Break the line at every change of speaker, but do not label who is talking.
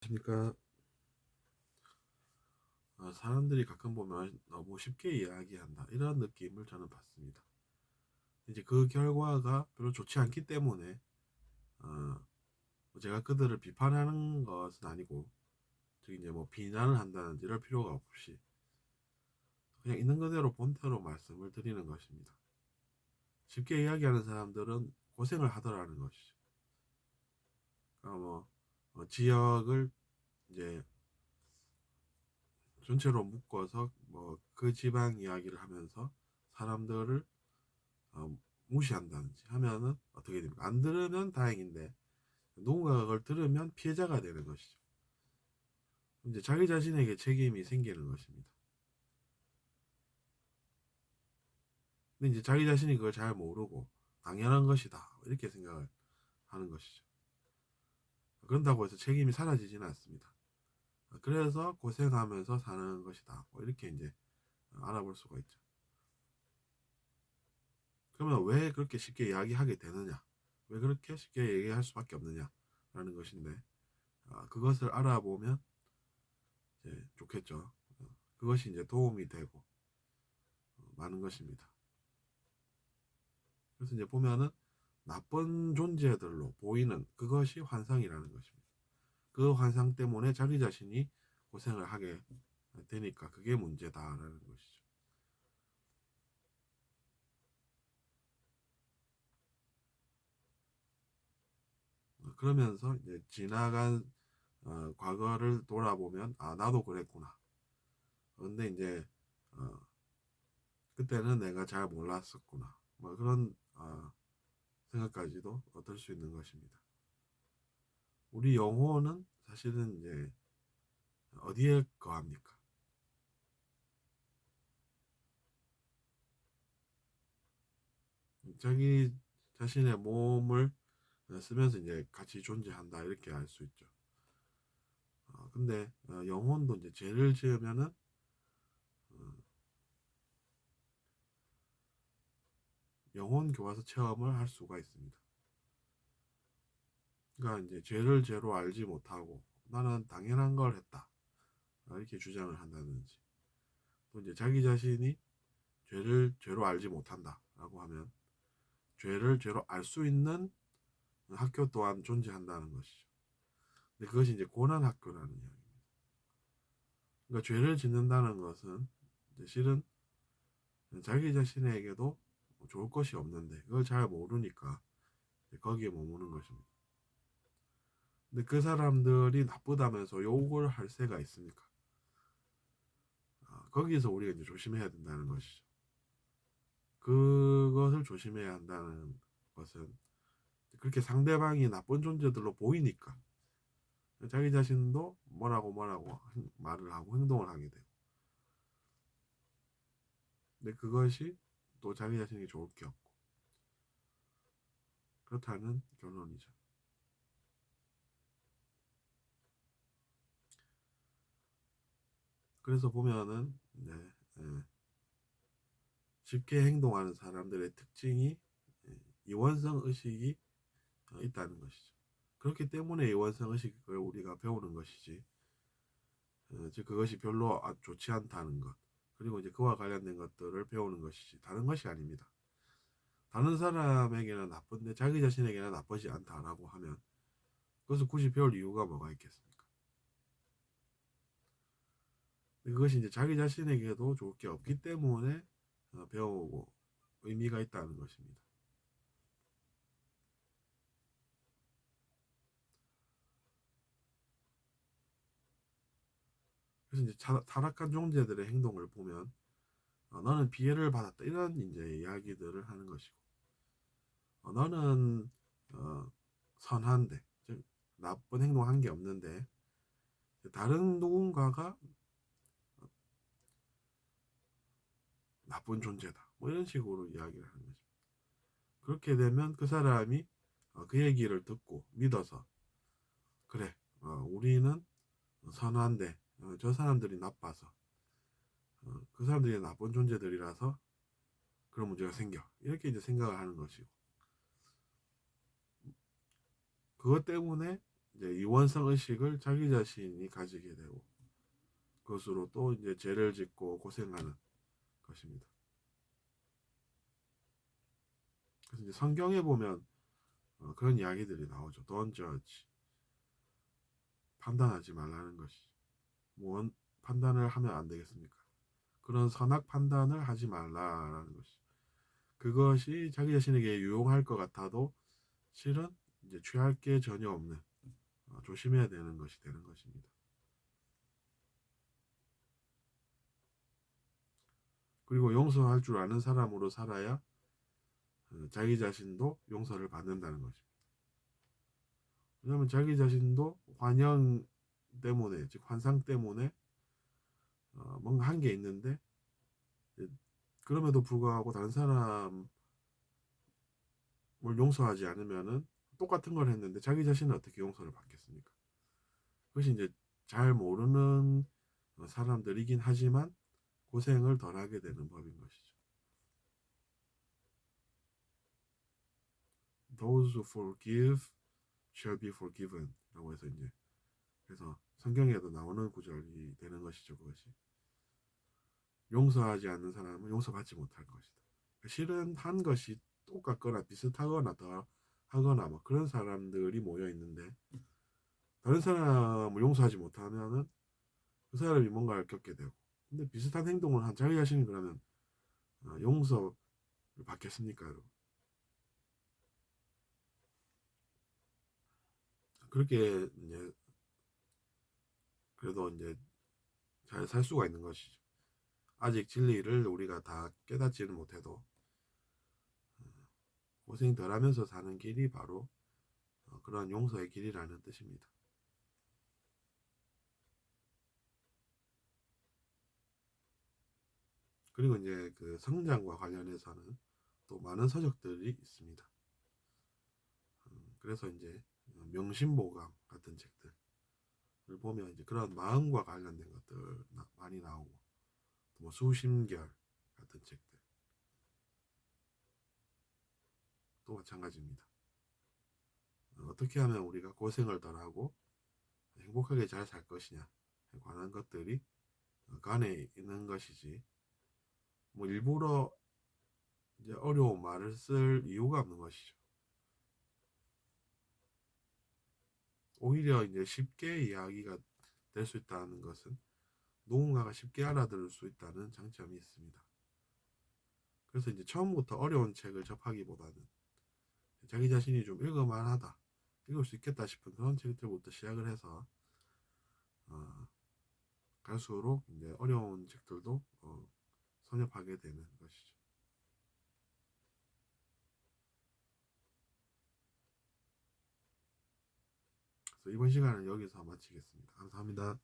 그러니까 사람들이 가끔 보면 너무 쉽게 이야기한다 이런 느낌을 저는 받습니다. 이제 그 결과가 별로 좋지 않기 때문에 어, 제가 그들을 비판하는 것은 아니고, 즉 이제 뭐 비난을 한다든지 이럴 필요가 없이 그냥 있는 그대로 본대로 말씀을 드리는 것입니다. 쉽게 이야기하는 사람들은 고생을 하더라는 것이죠. 그러니까 지역을 이제 전체로 묶어서 뭐 그 지방 이야기를 하면서 사람들을 어, 무시한다든지 하면은 어떻게 됩니까? 안 들으면 다행인데 누군가가 그걸 들으면 피해자가 되는 것이죠. 이제 자기 자신에게 책임이 생기는 것입니다. 근데 이제 자기 자신이 그걸 잘 모르고 당연한 것이다 이렇게 생각을 하는 것이죠. 그런다고 해서 책임이 사라지지는 않습니다. 그래서 고생하면서 사는 것이다, 뭐 이렇게 이제 알아볼 수가 있죠. 그러면 왜 그렇게 쉽게 이야기하게 되느냐, 왜 그렇게 쉽게 얘기할 수밖에 없느냐라는 것인데, 그것을 알아보면 이제 좋겠죠. 그것이 이제 도움이 되고 많은 것입니다. 그래서 이제 보면은 나쁜 존재들로 보이는 그것이 환상이라는 것입니다. 그 환상 때문에 자기 자신이 고생을 하게 되니까 그게 문제다라는 것이죠. 그러면서 이제 지나간 과거를 돌아보면 나도 그랬구나. 그런데 이제 어, 그때는 내가 잘 몰랐었구나. 뭐 그런 생각까지도 얻을 수 있는 것입니다. 우리 영혼은 사실은 이제 어디에 거합니까? 자기 자신의 몸을 쓰면서 이제 같이 존재한다 이렇게 알 수 있죠. 근데 영혼도 이제 죄를 지으면은 어, 영혼 교과서 체험을 할 수가 있습니다. 그러니까 이제 죄를 죄로 알지 못하고 나는 당연한 걸 했다 이렇게 주장을 한다든지, 또 이제 자기 자신이 죄를 죄로 알지 못한다라고 하면 죄를 죄로 알 수 있는 학교 또한 존재한다는 것이죠. 근데 그것이 이제 고난학교라는 이야기입니다. 그러니까 죄를 짓는다는 것은 이제 실은 자기 자신에게도 좋을 것이 없는데 그걸 잘 모르니까 거기에 머무는 것입니다. 근데 그 사람들이 나쁘다면서 욕을 할 새가 있습니까? 거기서 우리가 이제 조심해야 된다는 것이죠. 그것을 조심해야 한다는 것은 그렇게 상대방이 나쁜 존재들로 보이니까 자기 자신도 뭐라고 말을 하고 행동을 하게 되고, 근데 그것이 또 자기 자신이 좋을 게 없고 그렇다는 결론이죠. 그래서 보면은 네, 예, 쉽게 행동하는 사람들의 특징이 이원성 의식이 있다는 것이죠. 그렇기 때문에 이원성 의식을 우리가 배우는 것이지, 즉 그것이 별로 좋지 않다는 것, 그리고 이제 그와 관련된 것들을 배우는 것이지 다른 것이 아닙니다. 다른 사람에게는 나쁜데 자기 자신에게는 나쁘지 않다라고 하면 그것을 굳이 배울 이유가 뭐가 있겠습니까? 그것이 이제 자기 자신에게도 좋을 게 없기 때문에 배우고 의미가 있다는 것입니다. 그래서 이제 타락한 존재들의 행동을 보면 너는 피해를 받았다 이런 이제 이야기들을 하는 것이고, 너는 어, 선한데, 즉 나쁜 행동한 게 없는데 다른 누군가가 나쁜 존재다 뭐 이런 식으로 이야기를 하는 거죠. 그렇게 되면 그 사람이 그 얘기를 듣고 믿어서, 그래, 우리는 선한데 저 사람들이 나빠서 그 사람들이 나쁜 존재들이라서 그런 문제가 생겨 이렇게 이제 생각을 하는 것이고, 그것 때문에 이제 이원성 의식을 자기 자신이 가지게 되고 그것으로 또 이제 죄를 짓고 고생하는 것입니다. 그래서 이제 성경에 보면 그런 이야기들이 나오죠. Don't judge. 판단하지 말라는 것이. 무언 판단을 하면 안 되겠습니까? 그런 선악 판단을 하지 말라라는 것이. 그것이 자기 자신에게 유용할 것 같아도 실은 이제 취할 게 전혀 없는 조심해야 되는 것이 되는 것입니다. 그리고 용서할 줄 아는 사람으로 살아야 자기 자신도 용서를 받는다는 것입니다. 왜냐하면 자기 자신도 환영 때문에, 즉 환상 때문에 뭔가 한 게 있는데 그럼에도 불구하고 다른 사람을 용서하지 않으면은 똑같은 걸 했는데 자기 자신은 어떻게 용서를 받겠습니까? 그것이 이제 잘 모르는 사람들이긴 하지만 고생을 덜 하게 되는 법인 것이죠. Those who forgive shall be forgiven 라고 해서 이제 그래서 성경에도 나오는 구절이 되는 것이죠. 그것이 용서하지 않는 사람은 용서받지 못할 것이다. 실은 한 것이 똑같거나 비슷하거나 더 하거나 뭐 그런 사람들이 모여 있는데 다른 사람을 용서하지 못하면은 그 사람이 뭔가를 겪게 되고 근데 비슷한 행동을 한 자기 자신이 그러면 용서를 받겠습니까, 여러분? 그렇게 이제 그래도 이제 잘 살 수가 있는 것이죠. 아직 진리를 우리가 다 깨닫지는 못해도 고생 덜하면서 사는 길이 바로 그런 용서의 길이라는 뜻입니다. 그리고 이제 그 성장과 관련해서는 또 많은 서적들이 있습니다. 그래서 이제 명심보감 같은 책들을 보면 이제 그런 마음과 관련된 것들 많이 나오고 뭐 수심결 같은 책들 또 마찬가지입니다. 어떻게 하면 우리가 고생을 덜하고 행복하게 잘 살 것이냐에 관한 것들이 그 안에 있는 것이지 뭐 일부러 이제 어려운 말을 쓸 이유가 없는 것이죠. 오히려 이제 쉽게 이야기가 될 수 있다는 것은 누군가가 쉽게 알아들을 수 있다는 장점이 있습니다. 그래서 이제 처음부터 어려운 책을 접하기보다는 자기 자신이 좀 읽을만하다, 읽을 수 있겠다 싶은 그런 책들부터 시작을 해서 어, 갈수록 이제 어려운 책들도 선nhập 하게 되는 것이죠. 그래서 이번 시간은 여기서 마치겠습니다. 감사합니다.